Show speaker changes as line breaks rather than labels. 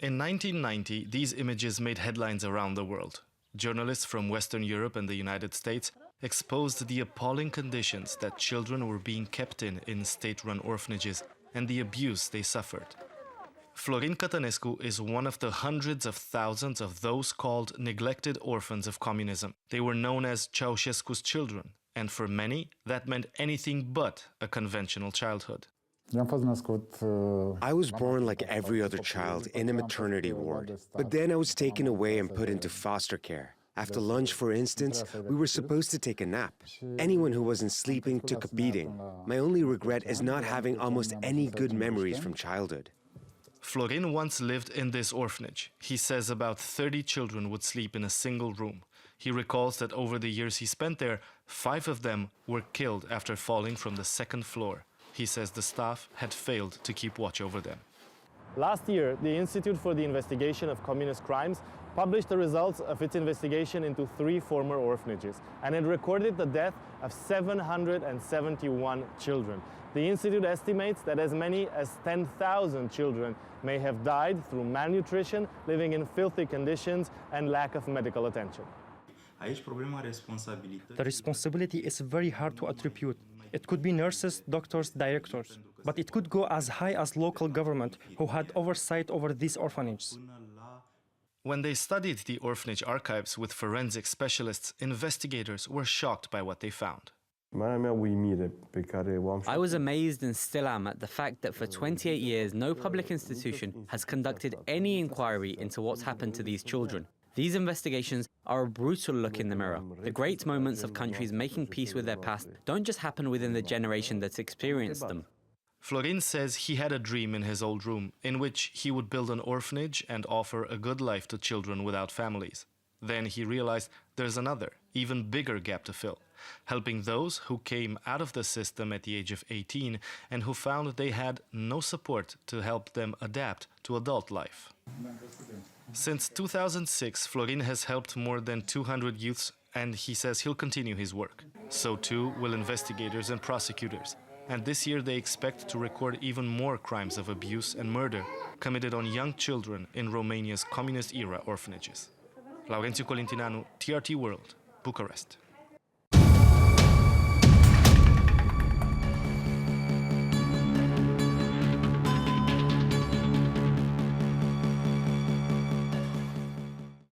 In 1990, these images made headlines around the world. Journalists from Western Europe and the United States exposed the appalling conditions that children were being kept in state-run orphanages and the abuse they suffered. Florin Cătănescu is one of the hundreds of thousands of those called neglected orphans of communism. They were known as Ceausescu's children, and for many, that meant anything but a conventional childhood.
I was born like every other child in a maternity ward, but then I was taken away and put into foster care. After lunch, for instance, we were supposed to take a nap. Anyone who wasn't sleeping took a beating. My only regret is not having almost any good memories from childhood.
Florin once lived in this orphanage. He says about 30 children would sleep in a single room. He recalls that over the years he spent there, 5 of them were killed after falling from the 2nd floor. He says the staff had failed to keep watch over them.
Last year, the Institute for the Investigation of Communist Crimes published the results of its investigation into 3 former orphanages, and it recorded the death of 771 children. The Institute estimates that as many as 10,000 children may have died through malnutrition, living in filthy conditions, and lack of medical attention.
The responsibility is very hard to attribute. It could be nurses, doctors, directors, but it could go as high as local government who had oversight over these orphanages.
When they studied the orphanage archives with forensic specialists, investigators were shocked by what they found.
I was amazed and still am at the fact that for 28 years no public institution has conducted any inquiry into what's happened to these children. These investigations are a brutal look in the mirror. The great moments of countries making peace with their past don't just happen within the generation that's experienced them.
Florin says he had a dream in his old room in which he would build an orphanage and offer a good life to children without families. Then he realized there's another, even bigger gap to fill, helping those who came out of the system at the age of 18 and who found they had no support to help them adapt to adult life. Since 2006, Florin has helped more than 200 youths, and he says he'll continue his work. So too will investigators and prosecutors. And this year they expect to record even more crimes of abuse and murder committed on young children in Romania's communist-era orphanages. Laurentiu, Colintineanu, TRT World, Bucharest.